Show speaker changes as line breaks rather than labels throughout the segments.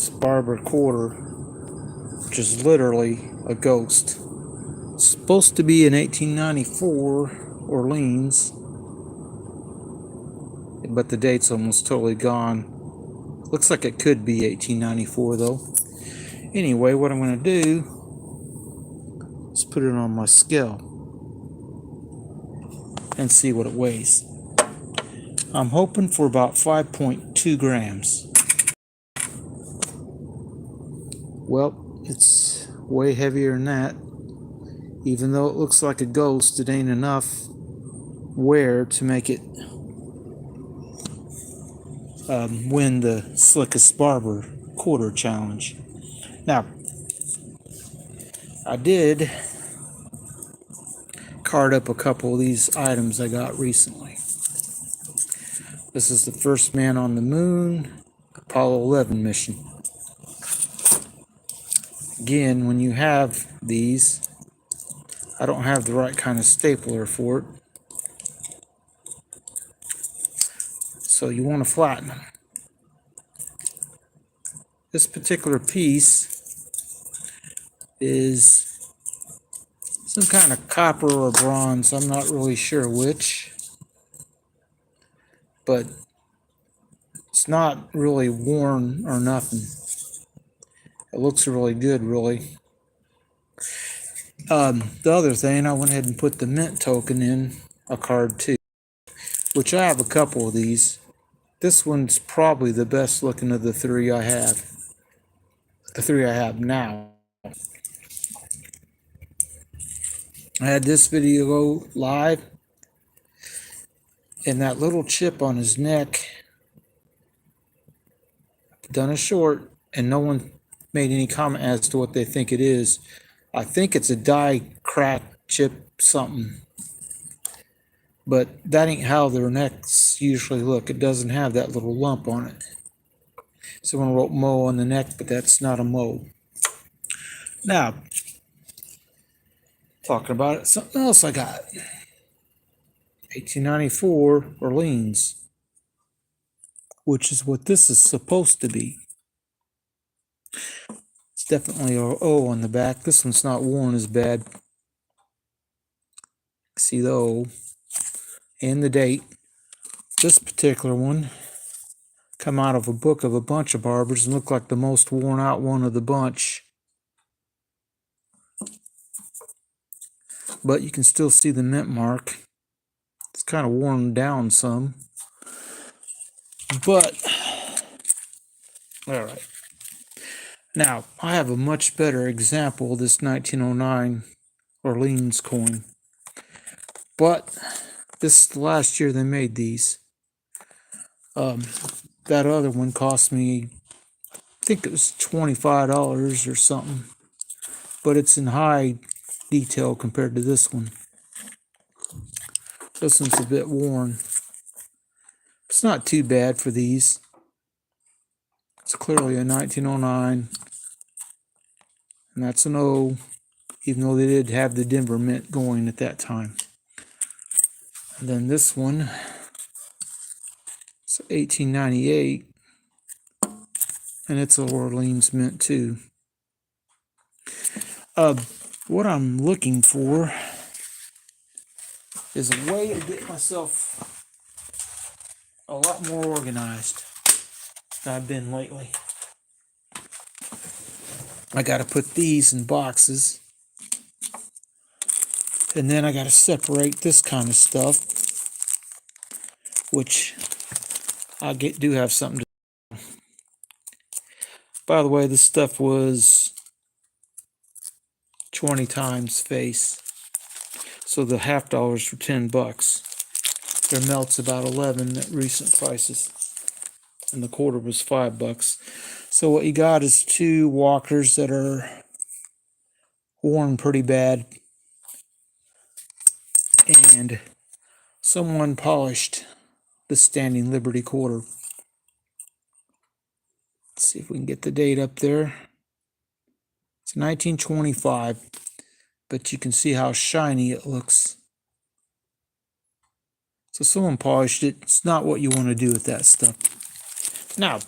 This Barber quarter, which is literally a ghost. It's supposed to be an 1894 Orleans, but the date's almost totally gone. Looks like it could be 1894 though. Anyway, what I'm going to do is put it on my scale and see what it weighs. I'm hoping for about 5.2 grams. Well, it's way heavier than that. Even though it looks like a ghost, it ain't enough wear to make it win the Slickest Barber quarter challenge. Now, I did card up a couple of these items I got recently. This is the first man on the moon, Apollo 11 mission. Again, when you have these, I don't have the right kind of stapler for it, so you want to flatten them. This particular piece is some kind of copper or bronze, I'm not really sure which, but it's not really worn or nothing. It looks really good, really. The other thing, I went ahead and put the mint token in a card too, which I have a couple of these. This one's probably the best looking of the three I have. The three I have now. I had this video go live, and that little chip on his neck, done a short, and no one made any comment as to what they think it is. I think it's a die crack chip something, but that ain't how their necks usually look. It doesn't have that little lump on it. Someone wrote Mo on the neck, but that's not a Mo. Now, talking about it, something else I got. 1894 Orleans, which is what this is supposed to be. It's definitely an O on the back. This one's not worn as bad. See the O and the date. This particular one come out of a book of a bunch of barbers and look like the most worn out one of the bunch. But you can still see the mint mark. It's kind of worn down some. But, all right. Now, I have a much better example of this 1909 Orleans coin. But this is the last year they made these. That other one cost me, I think it was $25 or something. But it's in high detail compared to this one. This one's a bit worn. It's not too bad for these. It's clearly a 1909. And that's an O, even though they did have the Denver Mint going at that time. And then this one, it's 1898. And it's an Orleans Mint too. What I'm looking for is a way to get myself a lot more organized than I've been lately. I got to put these in boxes, and then I got to separate this kind of stuff, which I do have something to. By the way, this stuff was 20 times face, so the half dollars for $10. Their melt's about 11 at recent prices, and the quarter was $5. So what you got is two walkers that are worn pretty bad, and someone polished the Standing Liberty quarter. Let's see if we can get the date up there. It's 1925, but you can see how shiny it looks. So someone polished it. It's not what you want to do with that stuff. Now,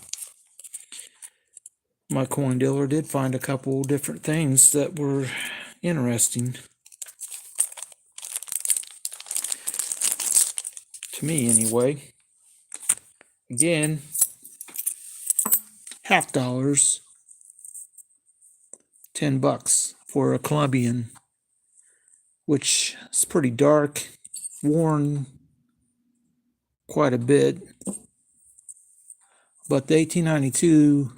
my coin dealer did find a couple different things that were interesting. To me, anyway. Again, $50, $10 for a Columbian, which is pretty dark, worn quite a bit. But the 1892,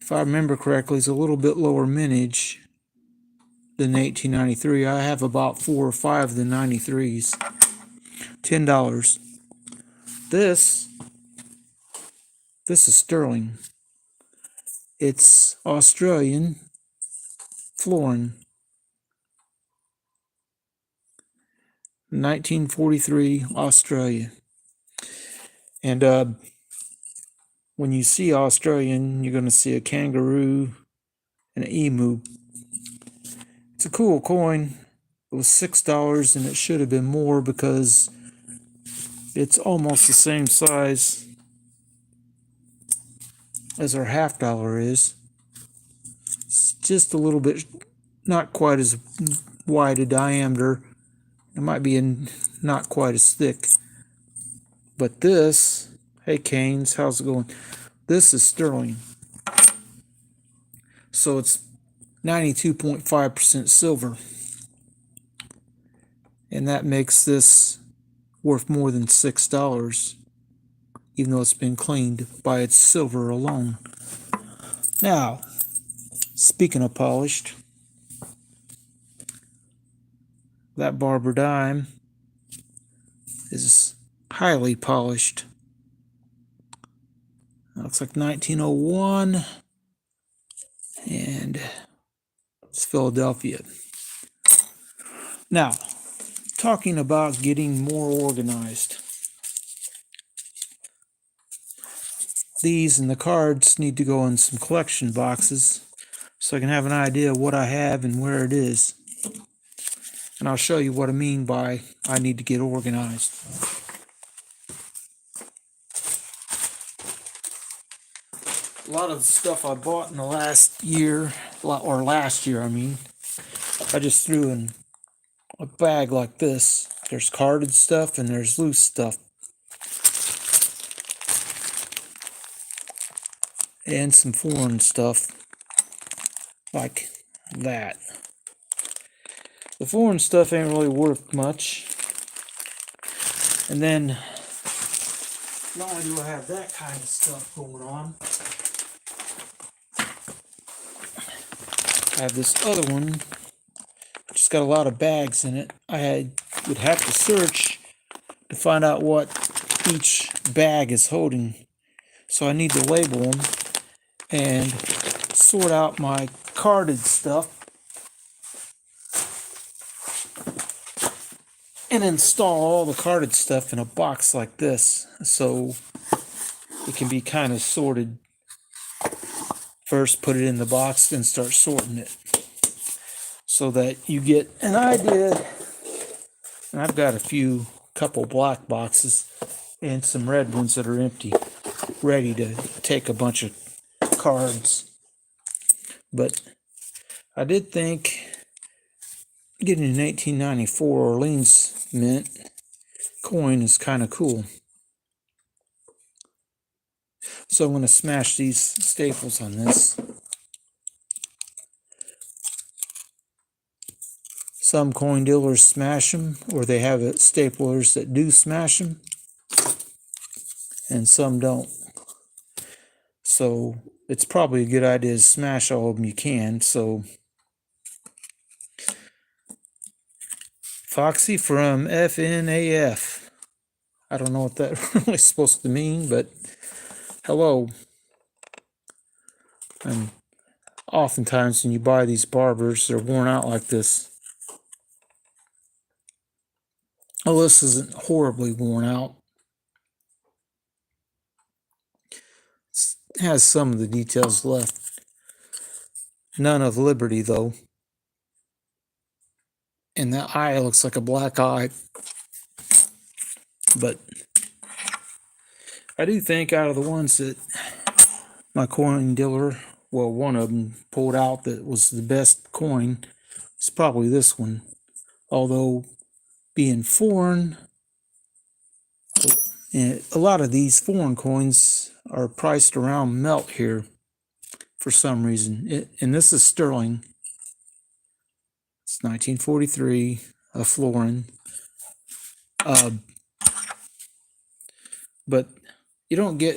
if I remember correctly, is a little bit lower mintage than the 1893. I have about 4 or 5 of the 93s. $10. This is sterling. It's Australian Florin. 1943 Australia. And when you see Australian, you're going to see a kangaroo and an emu. It's a cool coin. It was $6 and it should have been more because it's almost the same size as our $50 is. It's just a little bit, not quite as wide a diameter. It might be not quite as thick. But this, hey Canes, how's it going? This is sterling. So it's 92.5% silver. And that makes this worth more than $6, even though it's been cleaned by its silver alone. Now, speaking of polished, that Barber dime is highly polished. Looks like 1901, and it's Philadelphia. Now, talking about getting more organized. These and the cards need to go in some collection boxes so I can have an idea of what I have and where it is. And I'll show you what I mean by I need to get organized. A lot of the stuff I bought in the last year, or last year I mean, I just threw in a bag like this. There's carded stuff and there's loose stuff. And some foreign stuff like that. The foreign stuff ain't really worth much. And then, not only do I have that kind of stuff going on, I have this other one, which has got a lot of bags in it. Would have to search to find out what each bag is holding. So I need to label them and sort out my carded stuff and install all the carded stuff in a box like this so it can be kind of sorted. First put it in the box, then start sorting it so that you get an idea. And I've got couple black boxes and some red ones that are empty, ready to take a bunch of cards. But I did think getting an 1894 Orleans mint coin is kind of cool. So I'm going to smash these staples on this. Some coin dealers smash them, or they have staplers that do smash them, and some don't. So it's probably a good idea to smash all of them you can. So Foxy from FNAF. I don't know what that really is supposed to mean, but hello. And oftentimes when you buy these Barbers, they're worn out like this. Oh, this isn't horribly worn out. It has some of the details left. None of Liberty, though. And that eye looks like a black eye. But I do think out of the ones that my coin dealer well, one of them pulled out that was the best coin. It's probably this one. Although, being foreign, and a lot of these foreign coins are priced around melt here for some reason. And this is sterling. It's 1943, a Florin. But you don't get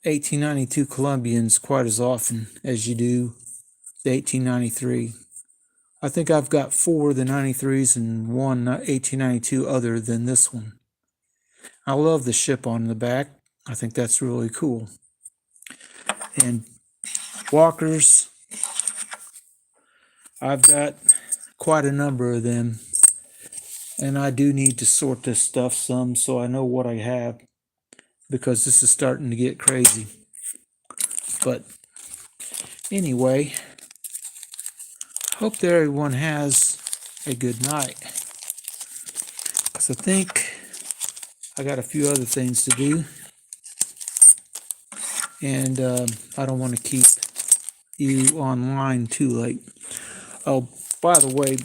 1892 Columbians quite as often as you do the 1893. I think I've got 4 of the 93s and 1 1892 other than this one. I love the ship on the back. I think that's really cool. And walkers, I've got quite a number of them. And I do need to sort this stuff some so I know what I have, because this is starting to get crazy. But anyway, hope that everyone has a good night, because I think I got a few other things to do, and I don't want to keep you online too late. Oh, by the way,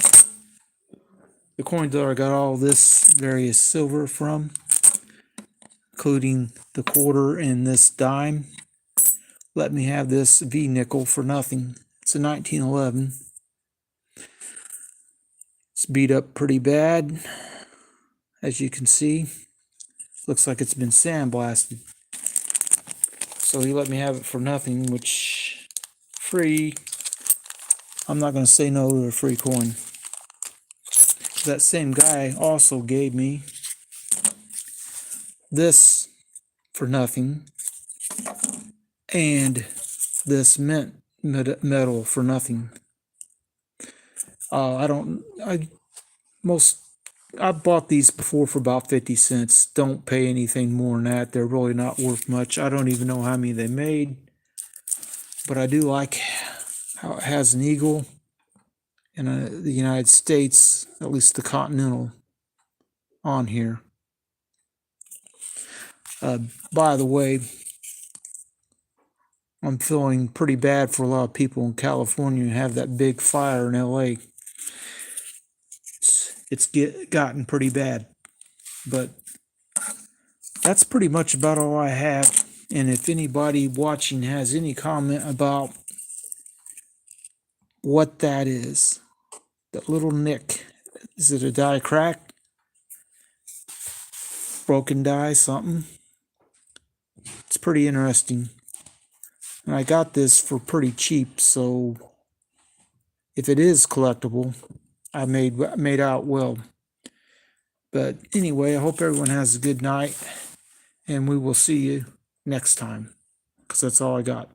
the coin dealer I got all this various silver from, including the quarter and this dime, let me have this V nickel for nothing. It's a 1911. It's beat up pretty bad, as you can see. Looks like it's been sandblasted. So he let me have it for nothing, which, free. I'm not going to say no to a free coin. That same guy also gave me this for nothing, and this mint metal for nothing. I bought these before for about 50 cents. Don't pay anything more than that. They're really not worth much. I don't even know how many they made, but I do like how it has an eagle in the United States, at least the Continental, on here. By the way, I'm feeling pretty bad for a lot of people in California who have that big fire in LA. It's gotten pretty bad. But that's pretty much about all I have. And if anybody watching has any comment about what that is, that little nick, is it a die crack? Broken die, something? It's pretty interesting. And I got this for pretty cheap, so if it is collectible, I made out well. But anyway, I hope everyone has a good night, and we will see you next time, because that's all I got.